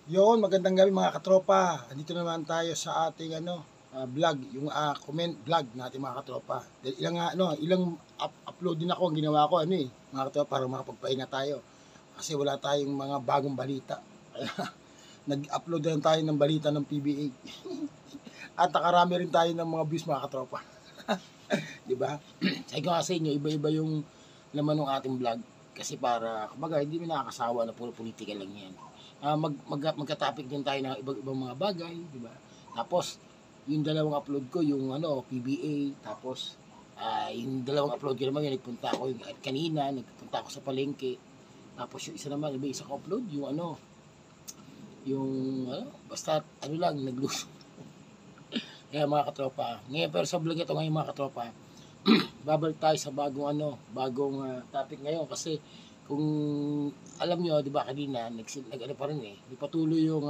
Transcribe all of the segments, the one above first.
Yon, magandang gabi mga katropa. Andito naman tayo sa ating vlog, yung comment vlog natin mga katropa. Dahil ilang upload din ako ang ginawa ko mga katropa, para makapagpahinga tayo. Kasi wala tayong mga bagong balita. Nag-upload na tayo ng balita ng PBA. At nakarami rin tayo ng mga views mga katropa. 'Di ba? Sabi ko kasi inyo, iba-iba yung laman ng ating vlog. Kasi para, kumbaga, hindi mo nakakasawa na puro politika lang yan. Magka-topic din tayo ng ibang mga bagay, di ba? Tapos, yung dalawang upload ko, yung PBA, tapos, yung dalawang upload ko naman, yung nagpunta ako yung kanina, nagpunta ako sa palengke. Tapos yung isa naman, iba isa ko upload, basta, lang, nagluso. Kaya mga katropa, ngayon, pero sa vlog ito ngayon mga katropa, babalik tayo sa bagong topic ngayon kasi kung alam nyo, di ba kanina, pa rin di patuloy yung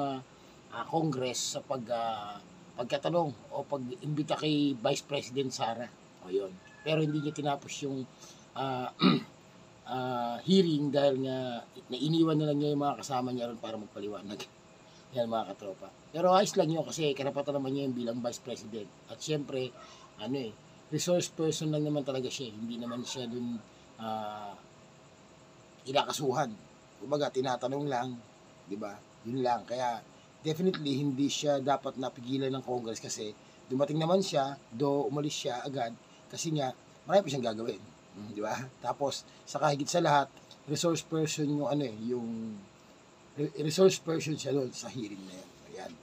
Congress sa pagkatanong o pag-imbita kay Vice President Sara. O yun. Pero hindi niya tinapos yung hearing dahil nga nainiwan na lang niya yung mga kasama niya ron para magpaliwanag. Yan mga katropa. Pero ayos lang yun kasi karapatan naman niya yung bilang Vice President. At syempre, resource person lang naman talaga siya. Hindi naman siya dun inakasuhan. Kumbaga, tinatanong lang, di ba? Yun lang. Kaya, definitely, hindi siya dapat napigilan ng Congress kasi dumating naman siya, umalis siya agad kasi nga, marami pa siyang gagawin. Di ba? Tapos, sa kahigit sa lahat, resource person yung resource person siya doon sa hearing na yan. Ayan.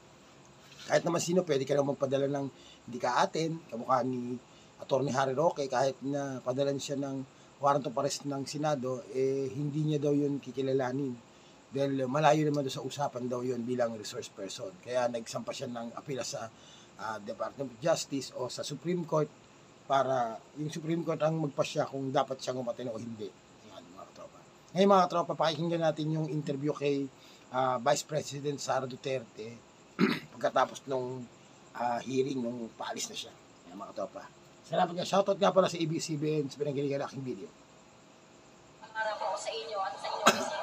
Kahit naman sino, pwede ka naman magpadala ng hindi ka atin, kamukha ni Atty. Harry Roque, kahit na padalan siya ng warrant of arrest ng Senado, hindi niya daw yun kikilalanin. Dahil malayo naman doon sa usapan daw yun bilang resource person. Kaya nagsampa siya ng apela sa Department of Justice o sa Supreme Court para yung Supreme Court ang magpasya kung dapat siyang umatin o hindi. Yan mga katropa. Ngayon mga katropa, pakikinggan natin yung interview kay Vice President Sara Duterte pagkatapos nung hearing nung paalis na siya. Yan mga katropa. Salamat nga. Shoutout nga pala sa ABS-CBN sa pinanggalingan ng aking video. Para po sa inyo at sa inyo kasi.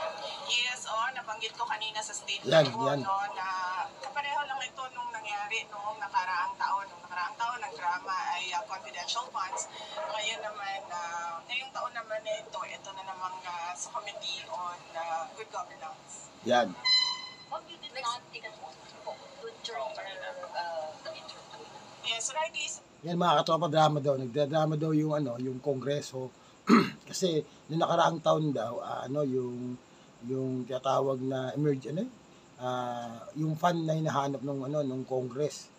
Yes, nabanggit ko kanina sa statement ko, Yan. no, na kapareho lang ito nung nangyari noong nakaraang taon. Noong nakaraang taon, ang drama ay confidential funds. Ngayon naman, ngayong taon naman ito na namang sa Committee on Good Governance. Yan. What you did not take an oath during the interview? Yes, right is. Yan mga katropa, drama daw. Nagdadrama daw yung Kongreso. Kasi noong nakaraang taon daw, yung tinatawag na yung fund na hinahanap nung Congress,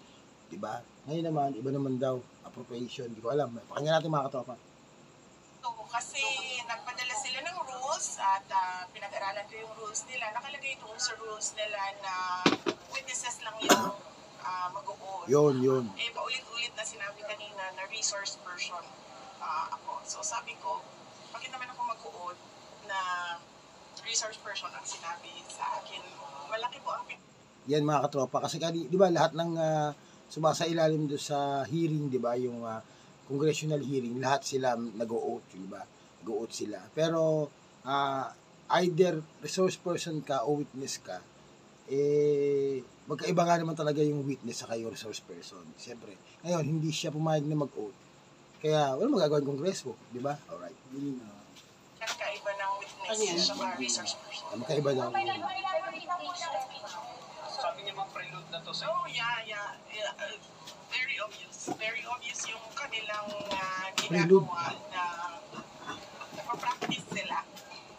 'di ba? Ngayon naman iba naman daw appropriation, hindi ko alam. Pakinggan natin mga katropa. So, kasi nagpadala sila ng rules at pinag-aralan ko yung rules nila. Nakalagay doon sa rules nila na witnesses lang yung mag-uod. Yun. Paulit-ulit na sinabi kanina na resource person ako. So sabi ko, bakit naman ako mag-uod na resource person ang sinabi sa akin? Malaki po ang yan mga katropa. Kasi di ba lahat ng sumasailalim doon sa hearing, di ba, yung congressional hearing, lahat sila nag-o-oath, di ba? Nag-o-oath sila. Pero either resource person ka o witness ka, magkaiba nga naman talaga yung witness sa yung resource person. Siyempre, ngayon, hindi siya pumayag na mag-oath. Kaya, wala magagawa yung Kongreso, di ba? Alright. Magkaiba ng witness sa resource person. Magkaiba daw. Sabi niya mga prelude na to sa yeah. Very obvious. Very obvious yung kanilang ginagawa na napapractice sila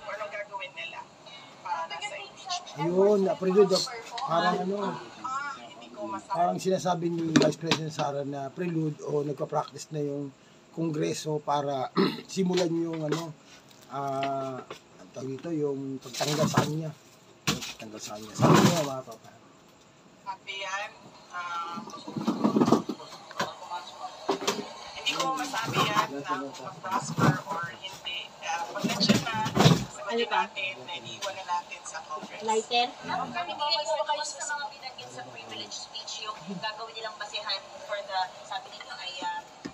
kung anong gagawin nila para sa impeachment. Ayun, prelude. Parang hindi ko masabi. parang sinasabi ni Vice President Sara na prelude o nagpa-practice na yung Kongreso para simulan yung ang tawag dito, yung pagtanggal sa kanya. Pagtanggal sa kanya. Sabi niya mga kapatid. Happy yan. Hindi ko masabi yan na mag-prosper or hindi. Pag-mention na, sabihin natin na iniwan na natin sa Congress. Lighter? Kami gusto kayo sa mga binanggit sa privilege speech, yung gagawin nilang basehan for the, sabi nito ay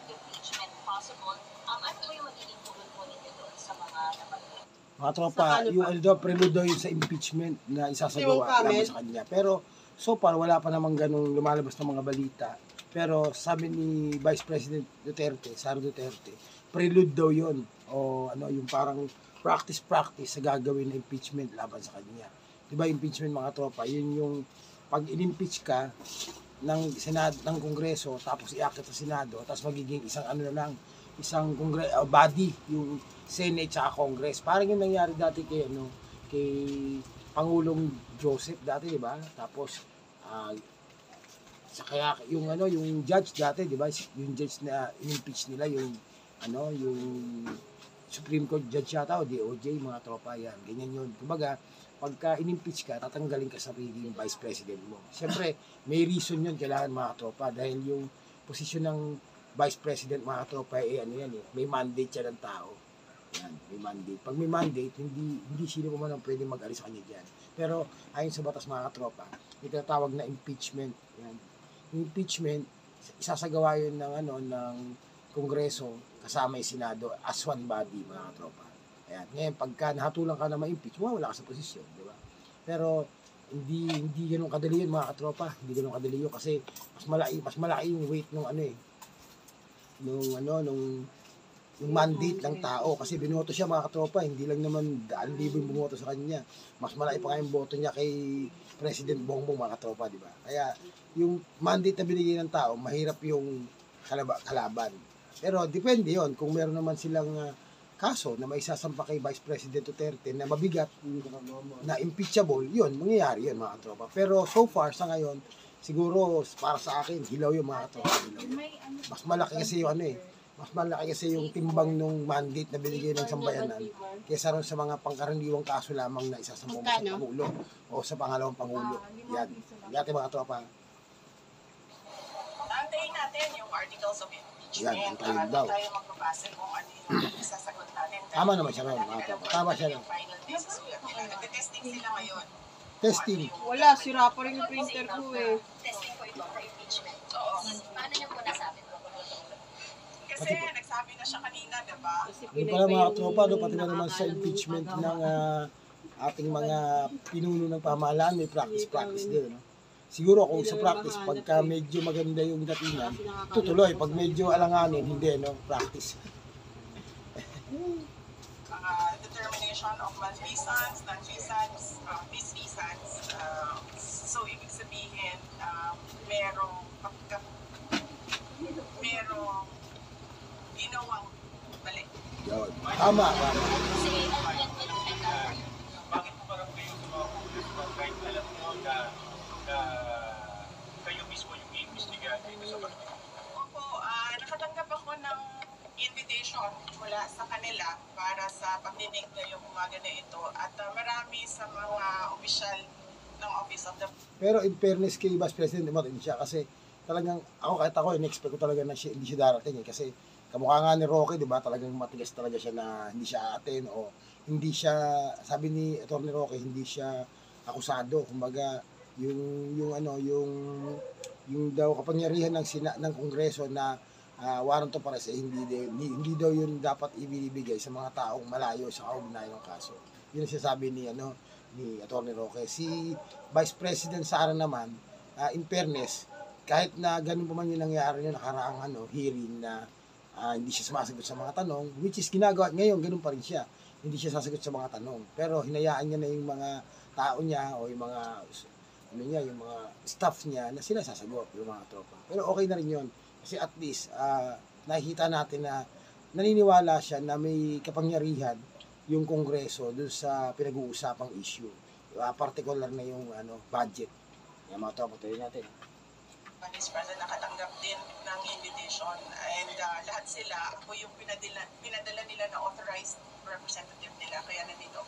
impeachment possible. Ano po yung magiging tugon po ninyo doon sa mga nabanggit? Mga tropa, yung ano daw, prelude daw yun sa impeachment na isasagawa laban sa kanya. Pero so far, wala pa namang ganung lumalabas ng mga balita. Pero sabi ni Vice President Duterte, Sara Duterte, prelude daw yun. O ano, yung parang practice sa gagawin na impeachment laban sa kanya. Diba impeachment mga tropa, yun yung pag in-impeach ka ng Senado, ng Kongreso, tapos iakyat sa Senado, tapos magiging isang ano na lang, isang body, yung Senate sa Congress. Parang yung nangyari dati kay Pangulong Joseph dati, di ba? Tapos sa kaya yung yung judge dati, di ba? Yung judge na in-impeach nila yung yung Supreme Court judge yata o DOJ, mga tropa yan. Ganyan yun. Kumbaga, pagka in-impeach ka, tatanggalin ka sa pagiging vice president mo. Siyempre, may reason yun kailangan mga tropa dahil yung posisyon ng vice president mga tropa may mandate siya ng tao. Yan, may mandate. Pag may mandate, hindi sino man ang pwede mag-alis sa kanya diyan. Pero ayon sa batas mga tropa, may tinatawag na impeachment. Yan. Yung impeachment, isasagawa yun ng Kongreso kasama yung Senado as one body mga tropa. Ayan. Ngayon, pagka nahatulan ka na ma-impeach, wala ka sa posisyon, di ba? Pero hindi ganoon kadali yun mga katropa. Hindi ganoon kadali yun kasi mas malaki yung weight nung yung mandate ng tao kasi binoto siya mga katropa, hindi lang naman daan libo yung bumoto sa kanya. Mas malaki pa nga yung boto niya kay President Bongbong mga katropa, di ba? Kaya yung mandate na binigay ng tao, mahirap yung kalaban. Pero depende yon kung meron naman silang kaso na may sasampa kay Vice President Duterte na mabigat, na impeachable, yun, mangyayari yun mga katropa. Pero so far, sa ngayon, siguro para sa akin, hilaw yung mga katropa. Mas malaki kasi yung mas malaki kasi yung timbang nung mandate na binigay ng sambayanan kaysa rin sa mga pangkaraniwang kaso lamang na isasambong sa Pangulo o sa pangalawang Pangulo. Yan. Yan mga tropa. Antayin natin yung articles of impeachment. Yan, antayin daw. Tayo magbabase kung ano yung isasagot natin. Tama naman siya ron, mga tropa. Tama siya ron. Nagte-testing sila ngayon. Testing. Wala, sira pa rin yung printer ko eh. Testing po ito for impeachment. Oo. Paano niyo po nasabi po? Kasi nagsabi na siya kanina, diba? Yung pala mga tropa, pati na naman sa impeachment ng ating mga pinuno ng pamahalaan, may practice din. No? Siguro kung sa practice, pagka medyo maganda yung datingan, tutuloy. Pag medyo alanganin, hindi, no? Practice. Determination of malfeasance, non-feasance, misfeasance. So, ibig sabihin, merong ginawang mali. Yun. Tama. Kasi yan Bakit po parang kayo sa mga congressman kahit alam nyo na kayo mismo yung i-investigahan dito sa barangay? Opo, nakatanggap ako ng invitation mula sa kanila para sa pagdinig ngayong umaga na ito at marami sa mga opisyal ng Office of the... Pero in fairness kay Vice President, umatin siya kasi talagang, kahit ako, in-expect ko talaga na hindi siya darating kasi kamukha nga ni Roque, di ba? Talagang matigas talaga siya na hindi siya atin o hindi siya, sabi ni Atty. Roque, hindi siya akusado. Kumbaga, yung daw kapangyarihan ng Kongreso na warrant of arrest hindi daw yun dapat ibinibigay sa mga taong malayo sa kaugnayan ng kaso. Yun ang sinasabi ni Atty. Roque. Si Vice President Sara naman, in fairness, kahit na ganun pa man yung nangyari yung nakaraang hearing na hindi siya sumasagot sa mga tanong, which is ginagawa ngayon, ganun pa rin siya. Hindi siya sasagot sa mga tanong. Pero hinayaan niya na yung mga tao niya o yung mga yung mga staff niya na sila sasagot, yung mga tropa. Pero okay na rin yun. Kasi at least, nakikita natin na naniniwala siya na may kapangyarihan yung Kongreso dun sa pinag-uusapang issue. Particular na yung budget. Yung mga tropa, tuloy natin. Vice President nakatanggap din ng invitation and lahat sila, ako yung pinadala nila na authorized representative nila, kaya nandito.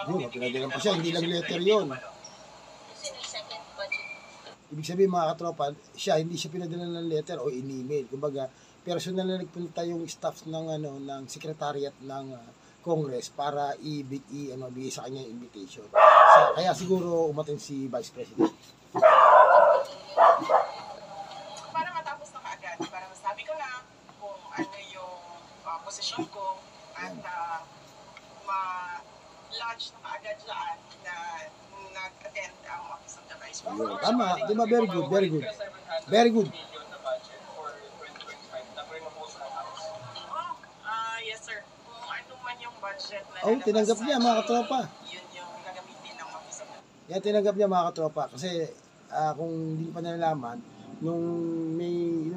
Yun, pinadala pa siya, hindi lang letter yun. Kasi yung second budget. Ibig sabihin mga katropa, hindi siya pinadala ng letter o in-email. Kumbaga, personal na nagpunta yung staff ng secretariat ng Congress para ibigay sa kanya yung invitation. Kaya siguro umatin si Vice President. Para matapos na kaagad, para masabi ko na kung ano yung posisyon ko at lodge na kaagad dyan na nag-attend ang Office of the Vice Yun, President. tama, di ba? Very good, very good. Very good. Million na budget for 2025 na pre-propose ng House. Yes sir. Kung ano man yung budget na Oh, tinanggap niya, mga katropa. Yun yung gagamitin ng Office of the Yan, tinanggap niya mga katropa. Kasi kung hindi pa nalalaman, nung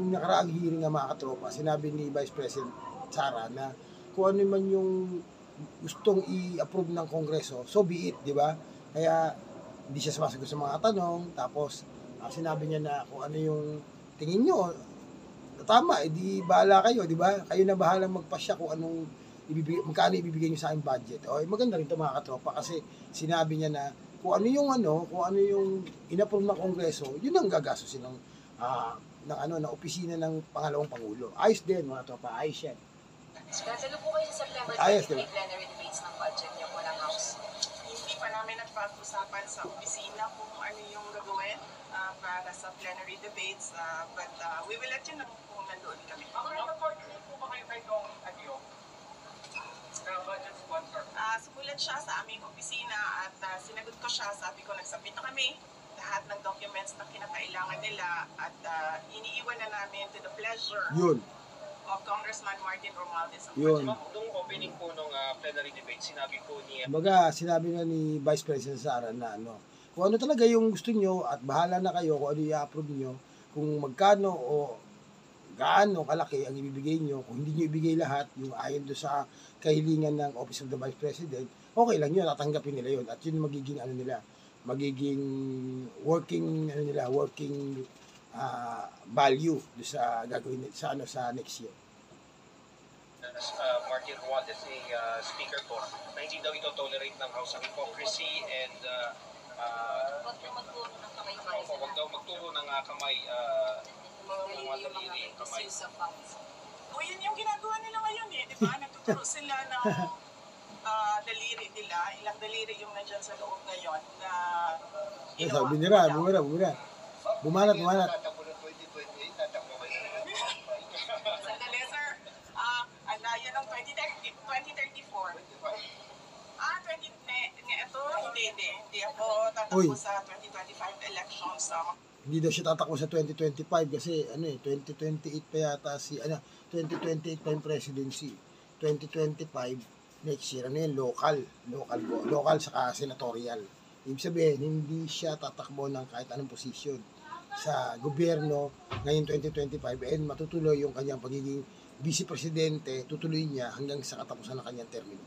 nakaraang hearing ng mga katropa, sinabi ni Vice President Sara na kung ano man yung gustong i-approve ng Kongreso, so be it, di ba? Kaya hindi siya sumasagot sa mga tanong, tapos sinabi niya na kung ano yung tingin nyo, tama, edi bahala kayo, di ba? Kayo na bahala magpasya kung anong magkano ibibigay nyo sa aking budget. O, maganda rin ito mga katropa kasi sinabi niya na kung ano yung in-approve ng Kongreso, yun ang gagastusin ng opisina ng pangalawang pangulo. Ayos din mga tropa, ayos yan. Dadalo po kayo sa September Ayos, 23 diba? plenary debates ng budget niyo po ng House. Hindi pa namin nagpag-usapan sa opisina kung ano yung gagawin para sa plenary debates. But we will let you know kung nandoon kami. Mag-coordinate po ba kayo kay Dong Aguio? Budget sponsor. Sumulat siya sa aming opisina at sinagot ko siya. Sabi ko, nagsabit na kami lahat ng documents na kinakailangan nila at iniiwan na namin to the pleasure Yun, of Congressman Martin Romualdez. yun. Nung opening po nung plenary debate, sinabi po ni Kumbaga, sinabi na ni Vice President Sara na kung ano talaga yung gusto nyo at bahala na kayo kung ano i-approve nyo, kung magkano o gaano kalaki ang ibibigay nyo, kung hindi nyo ibigay lahat, yung ayon do sa kahilingan ng Office of the Vice President, okay lang yun, tatanggapin nila yun. At yun magiging magiging working value do sa gagawin sa next year. Martin Romualdez, speaker po, na hindi daw ito tolerate ng House ang hypocrisy and Huwag po magturo ng kamay huwag daw magturo ng kamay, mga daliri yung kamay. O yun yung ginagawa nila ngayon di ba? Nagtuturo sila ng daliri nila. Ilang daliri yung nandyan sa loob ngayon na Yes, bumira. Bumanat. Tatakbo ng 2028, tatakbo kayo ng 2025. Sandali, sir. Ang layo ng 2034. Hindi ako tatakbo sa 2025 elections. Hindi daw siya tatakbo sa 2025 kasi 2028 pa yata 2028 pa yung presidency. 2025 next year local saka senatorial. Ibig sabihin, hindi siya tatakbo ng kahit anong posisyon sa gobyerno ngayon 2025 and matutuloy yung kanyang pagiging vice presidente, tutuloy niya hanggang sa katapusan ng kanyang termino.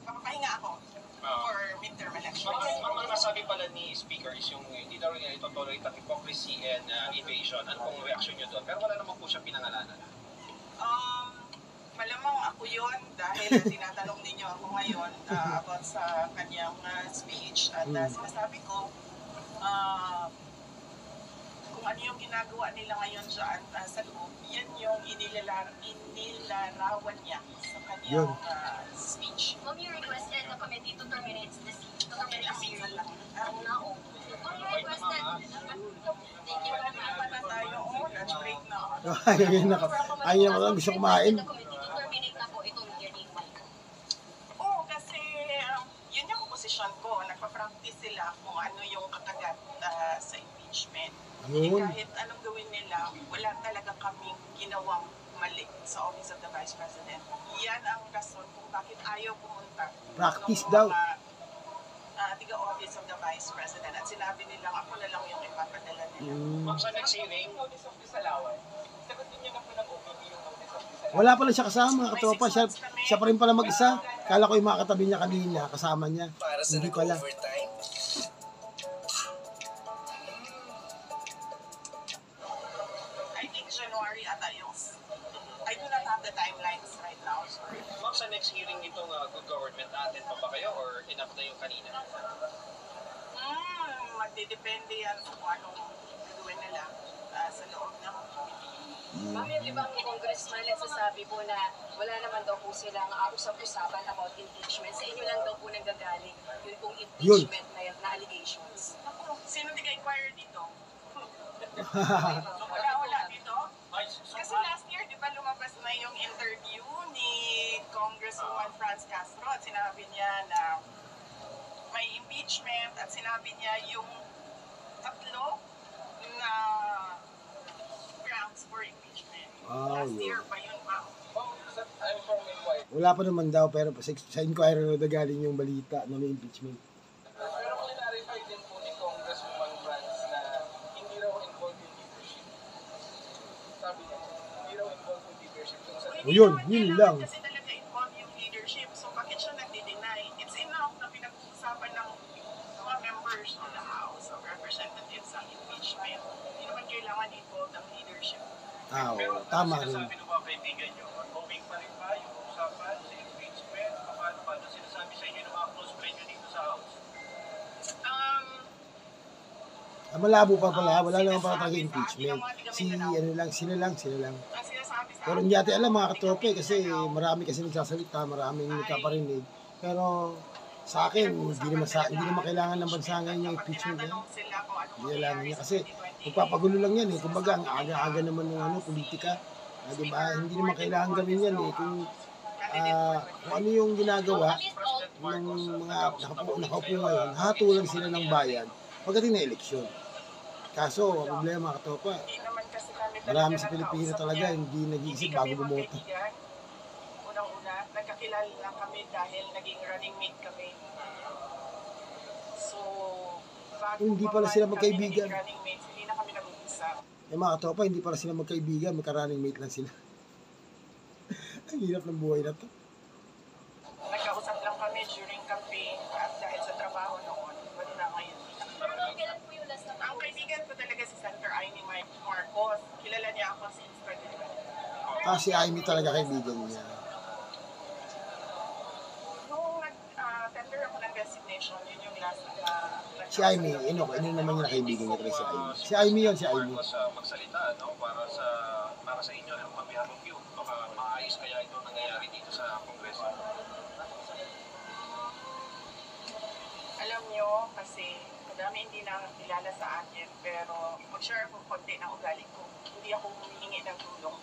Papahinga ako for midterm elections. Ang nasabi pala ni Speaker is yung hindi daw rin ito tolerate ang hypocrisy and evasion. Ano pong reaction nyo doon? Pero wala naman po siya pinangalanan. Malamang ako yun dahil tinatanong ninyo ako ngayon about sa kanyang speech at sinasabi ko kung ano yung ginagawa nila ngayon dyan sa loob, yan yung inilarawan niya sa kanyang speech. Ma'am, your request and the committee to terminate the series. Ang naong. Ma'am, your request that... Thank you very much. Na tayo, lunch break na. Ayaw na gusto kumain. The committee to terminate na po itong hearing. Kasi yun yung posisyon ko. Nagpa-practice sila kung ano yung kakagat sa impeachment. Yun. Kahit anong gawin nila, wala talaga kaming ginawang mali sa Office of the Vice President. Yan ang rason kung bakit ayaw pumunta. Practice ng daw. mga tiga-Office of the Vice President. At sinabi nilang ako na lang yung ipapadala nila. Ma'am, sa next hearing, Wala pala siya kasama, katropa. Siya pa rin pala mag-isa. Kala ko yung mga katabi niya kanina, kasama niya. Para sa Hindi pala. overtime. I think January ata yung... I do not have the timelines right now. Sorry. ma'am, sa next hearing nitong good government, natin pa ba kayo or enough na yung kanina? Magdidepende yan sa kung anong gagawin nila sa loob ng committee. Ma'am, yung ibang congressman nagsasabi po na wala naman daw po silang usap-usapan about impeachment. Sa inyo lang daw po nanggagaling yun pong impeachment na allegations. Ako, sino nag-inquire dito? Wala dito? Kasi last year, di ba lumabas na yung interview ni Congresswoman Francis Franz Castro at sinabi niya na may impeachment at sinabi niya yung tatlo na grounds for impeachment. Last year pa yun, ma'am. I'm from Inquiry. Wala pa naman daw, pero sa Inquirer na galing yung balita na may impeachment. Pero clarify din po ni Congresswoman Franz na hindi raw involved yung leadership. Sabi niya, hindi raw involved yung leadership. Yun lang. Kasi talaga involved yung leadership. So bakit siya nagdi-deny? It's enough na pinag-uusapan ng mga members of the House of Representatives ang impeachment. Hindi naman kailangan involved ang leadership. Pero Tama ano rin. sinasabi ng mga kaibigan nyo? Ongoing pa rin ba yung usapan sa impeachment? Paano ba? Ano sinasabi sa inyo ng mga close friend nyo dito sa House? Malabo pa pala, wala naman pala talaga impeachment. Sila lang. Ang sinasabi sa Pero hindi natin alam mga katrope kasi marami kasi nagsasalita, maraming nagkaparinig. Pero sa akin, hindi naman kailangan ng bansa ngayon yung impeachment. Hindi kailangan niya kasi magpapagulo lang yan eh. Kumbaga, ang aga-aga naman ng politika. Diba? Hindi naman kailangan gawin yan eh. Kung ano yung ginagawa ng mga nakaupo ngayon, hatulan sila ng bayan pagdating na eleksyon. Kaso, ang problema mga katopa, marami sa Pilipino talaga hindi nag-iisip bago bumoto. Unang-una, nagkakilala lang kami dahil naging running mate kami. So, bago Hindi pala sila kami magkaibigan. naging running mates, hindi na kami nag-uusap. Yung mga katopa, hindi pala sila magkaibigan, magka-running mate lang sila. Ang hirap ng buhay na to. Nagkausap lang kami during campaign at dahil sa trabaho noon, wala na ngayon. Kailan po yung last na Ang kaibigan ko talaga si Senator Amy Marcos. Kilala niya ako since president. Kasi Amy talaga kaibigan niya. Nung nag-tender ako ng resignation, yun yung last na Si Amy, ino naman yung kaibigan niya talaga si Amy. Si Amy yun, si Amy. Marcos magsalita, no? Para sa inyo, ang behalf of you. Baka maayos kaya ito nangyayari dito sa Kongreso. Alam nyo, kasi madami hindi na kilala sa akin, pero mag-share ako konti ng ugali ko. Hindi ako humihingi ng tulong.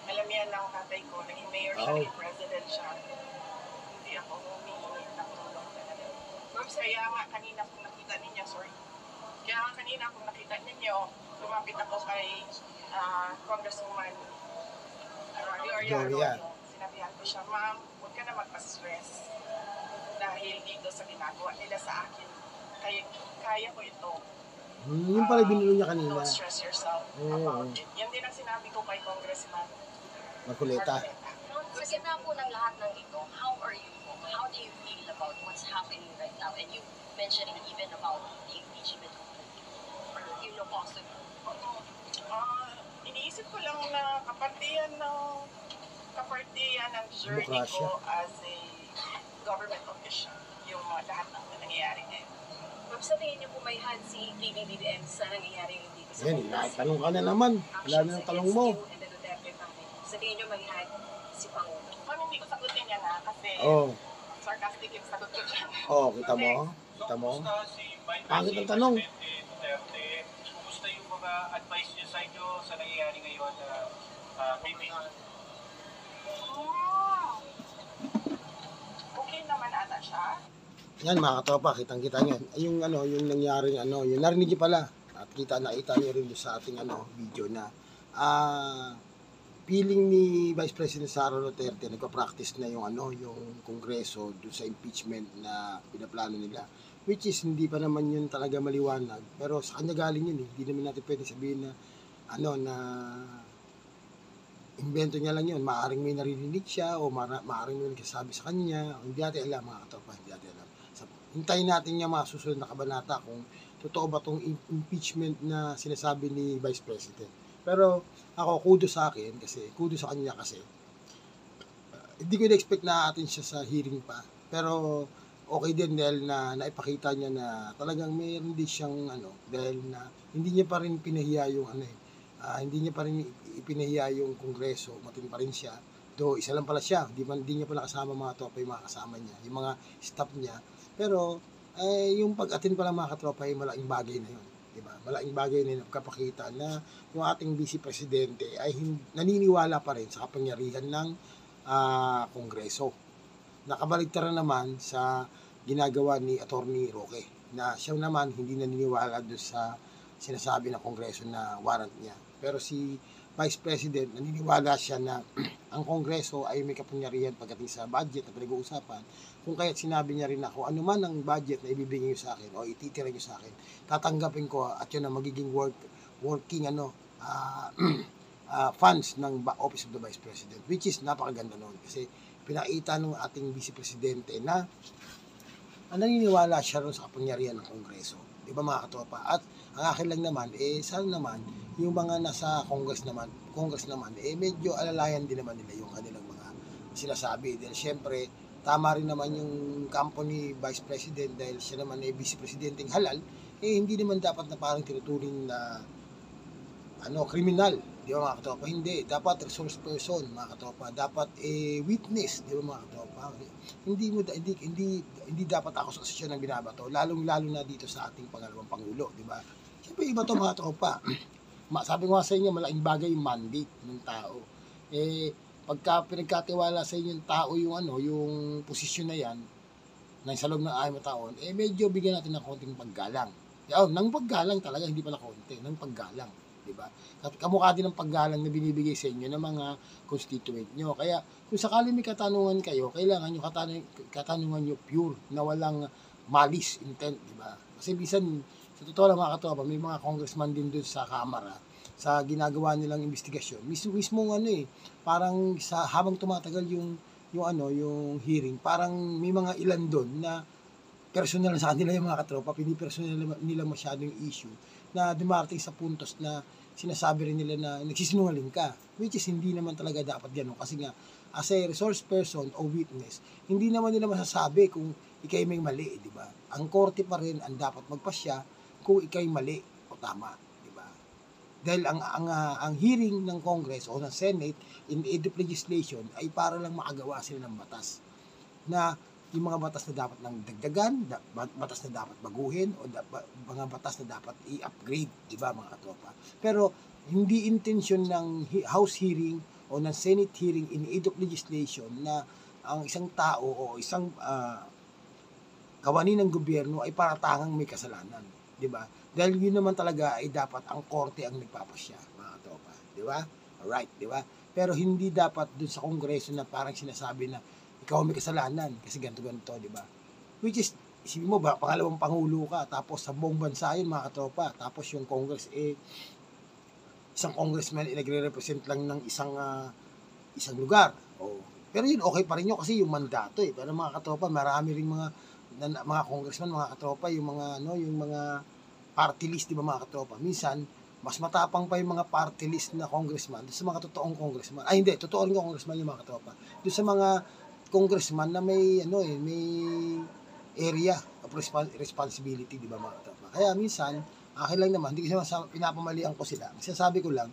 Alam yan ng tatay ko, naging mayor siya, Oh. naging president siya. Hindi ako humihingi ng tulong talaga. Kaya nga kanina kung nakita ninyo, Kaya nga kanina kung nakita ninyo, lumapit ako kay Congresswoman Gloria Gloria. Arroyo. Sinabihan ko siya, ma'am, huwag ka na magpa-stress dahil dito sa ginagawa nila sa akin. Kaya ko ito. Yung pala binulo niya kanina. Don't stress yourself about it. Yan din ang sinabi ko kay Congressman Makuleta. Sa gitna po ng lahat ng ito, how are you po? How do you feel about what's happening right now? And you mentioning even about the impeachment or yung lawsuit. Iniisip ko lang na kapartiyan ng journey Demokrasya. ko as a government official. Yung lahat ng nangyayari ngayon. Ma'am, sa tingin niyo po may hand si PBBM sa nangyayari dito sa Yan, tanong ka na naman. Wala na ng tanong mo. And the Duterte family. Sa tingin niyo may hand si Pangulo? Ma'am, hindi ko sagutin yan kasi sarcastic yung sagot ko dyan. Kita mo? Kita mo? Kumusta si Vice Pangit ang tanong. President Duterte? Kumusta yung mga advice niyo sa inyo sa nangyayari ngayon maybe? Okay naman ata siya. Yan mga katopa, kitang-kita niyo. Yung nangyari yung narinig niyo pala. At nakita niyo rin sa ating video na feeling ni Vice President Sara Duterte nagpa-practice na yung Kongreso doon sa impeachment na pinaplano nila. Which is hindi pa naman yun talaga maliwanag. Pero sa kanya galing yun eh. Hindi naman natin pwede sabihin na na invento niya lang yun. Maaring may naririnig siya o maaring may nagsasabi sa kanya. Hindi natin alam mga katopa, hindi natin alam. Hintayin natin yung mga susunod na kabanata kung totoo ba itong impeachment na sinasabi ni Vice President. Pero ako, kudo sa akin kasi, kudo sa kanya kasi, hindi ko na-expect na atin siya sa hearing pa. Pero okay din dahil na naipakita niya na talagang mayroon din siyang dahil na hindi niya pa rin pinahiya yung hindi niya pa rin ipinahiya yung Kongreso, matin pa rin siya. Do isa lang pala siya, hindi niya pala kasama mga tropa yung mga kasama niya, yung mga staff niya. Pero yung pag-attend pala mga katropa ay malaking bagay na yun. Diba? Malaking bagay na yun, kapakita na yung ating Vice Presidente ay naniniwala pa rin sa kapangyarihan ng Kongreso. nakabaligtara naman sa ginagawa ni Attorney Roque, na siya naman hindi naniniwala doon sa sinasabi ng Kongreso na warrant niya. Pero si Vice President, naniniwala siya na ang Kongreso ay may kapangyarihan pagdating sa budget na pinag-uusapan. Kung kaya't sinabi niya rin na kung ano man ang budget na ibibigay niyo sa akin o ititira niyo sa akin, tatanggapin ko at yun ang magiging working funds ng Office of the Vice President, which is napakaganda noon kasi pinakita ng ating Vice Presidente na naniniwala siya rin sa kapangyarihan ng Kongreso. Di ba mga katropa? At ang akin lang naman, sana naman, yung mga nasa Congress naman, medyo alalayan din naman nila yung kanilang mga sinasabi. Dahil syempre, tama rin naman yung kampo ni Vice President dahil siya naman ay Vice Presidenteng halal, hindi naman dapat na parang tinuturing na kriminal. Di ba mga katropa? Hindi. Dapat resource person, mga katropa. Dapat witness, di ba mga katropa? Hindi dapat akusasyon ng binabato, lalong-lalo na dito sa ating pangalawang Pangulo, di ba? Siyempre iba to mga tropa. Sabi ko nga sa inyo, malaking bagay yung mandate ng tao. Pagka pinagkatiwala sa inyo yung tao yung posisyon na yan, na sa loob ng 6 taon, medyo bigyan natin ng konting paggalang. Nang paggalang talaga, hindi pala konti, ng paggalang. Diba? Kamukha din ng paggalang na binibigay sa inyo ng mga constituent nyo. Kaya kung sakali may katanungan kayo, kailangan yung katanungan nyo pure, na walang malice intent, diba? Kasi bisan, sa totoo lang mga katropa, may mga congressman din doon sa Kamara, sa ginagawa nilang investigasyon. Mismo parang habang tumatagal yung hearing, parang may mga ilan doon na personal sa kanila yung mga katropa, pinipersonal nila masyado yung issue, na dumarating sa puntos na sinasabi rin nila na nagsisinungaling ka, which is hindi naman talaga dapat gano'n. Kasi nga, as a resource person o witness, hindi naman nila masasabi kung ikay may mali, di ba? Ang korte pa rin ang dapat magpasya kung ikay mali o tama, di ba? Dahil ang hearing ng Congress o ng Senate in aid of legislation ay para lang makagawa sila ng batas na yung mga batas na dapat nang dagdagan, batas na dapat baguhin, o mga batas na dapat i-upgrade, di ba mga katropa? Pero hindi intensyon ng House hearing o ng Senate hearing in aid of legislation na ang isang tao o isang kawani ng gobyerno ay paratangang may kasalanan, di ba? Dahil yun naman talaga ay dapat ang korte ang nagpapasya, mga katropa, di ba? Alright, di ba? Pero hindi dapat dun sa Kongreso na parang sinasabi na ikaw may kasalanan kasi ganito, di ba? Which is, isipin mo ba, pangalawang Pangulo ka, tapos sa buong bansa yun, mga katropa, tapos yung Congress, isang congressman nagre-represent lang ng isang lugar. Pero yun, okay pa rin yun kasi yung mandato Pero mga katropa, marami ring mga congressman, mga katropa, yung mga party list, di ba mga katropa? Minsan, mas matapang pa yung mga party list na congressman sa mga totoong congressman. Hindi, totoo rin congressman yung mga katropa. Doon sa mga congressman na may area of responsibility, di ba mga katropa? Kaya minsan, akin lang naman, hindi ko pinapamalian ko sila. Sasabi ko lang,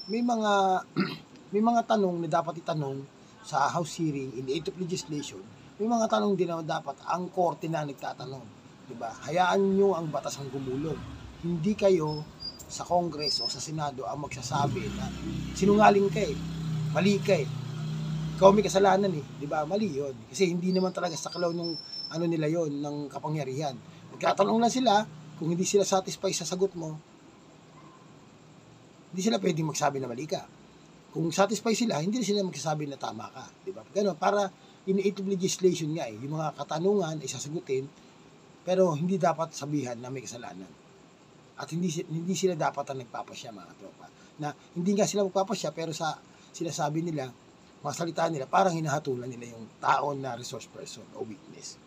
may mga tanong na dapat itanong sa House hearing in aid of legislation. May mga tanong din na dapat ang korte na nagtatanong, di ba? Hayaan nyo ang batas ang gumulong. Hindi kayo sa Congress o sa Senado ang magsasabi na sinungaling ka mali ka ikaw may kasalanan di ba? Mali yun. Kasi hindi naman talaga saklaw nung nila yon ng kapangyarihan. Magkatanong lang sila, kung hindi sila satisfied sa sagot mo, hindi sila pwedeng magsabi na mali ka. Kung satisfied sila, hindi sila magsasabi na tama ka, di ba? Ganun, para in aid of legislation nga yung mga katanungan ay sasagutin, pero hindi dapat sabihan na may kasalanan. At hindi sila dapat ang nagpapasya, mga tropa. Na hindi nga sila magpapasya, pero sinasabi nila, mga salita nila, parang hinahatulan nila yung tao na resource person o witness.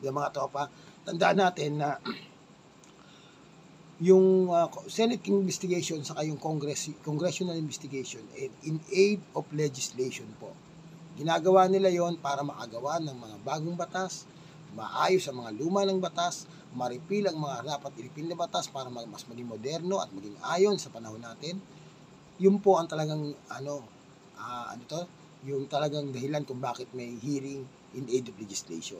Yung mga tropa, tandaan natin na yung Senate investigation saka yung congressional investigation in aid of legislation po. Ginagawa nila yon para makagawa ng mga bagong batas, maayos ang mga luma ng batas, ma-repeal ang mga dapat i-repeal na batas para mas maging moderno at maging ayon sa panahon natin. Yun po ang talagang yung talagang dahilan kung bakit may hearing in aid of legislation.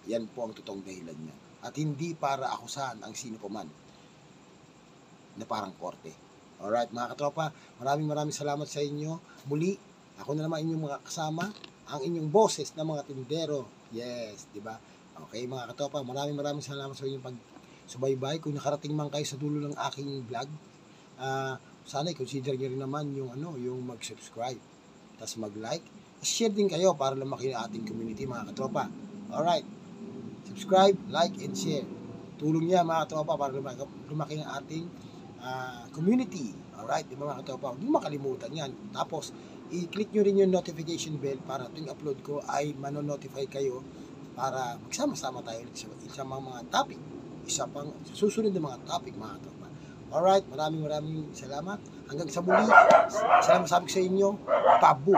Yan po ang totoong dahilan niya. At hindi para akusahan ang sino pa man na parang korte. Alright mga katropa, maraming salamat sa inyo. Muli, ako na naman inyong mga kasama, ang inyong boses na mga tindero. Yes, di ba? Okay, mga katopa, maraming salamat sa inyong pagsubaybay. Kung nakarating man kayo sa dulo ng aking vlog, sana i-consider nyo rin naman yung mag-subscribe, tapos mag-like, share din kayo para lumaki ang ating community, mga katropa. Alright, subscribe, like, and share. Tulong niya, mga katropa, para lumaki ang ating community. Alright, di ba, mga katropa? Huwag makalimutan yan. Tapos, i-click nyo rin yung notification bell para tuwing upload ko ay manonotify kayo para magsama-sama tayo sa mga topic. Isa pang susunod na mga topic, mga katropa. Alright, maraming salamat. Hanggang sa muli, salamat sabi ko sa inyo, Pabu.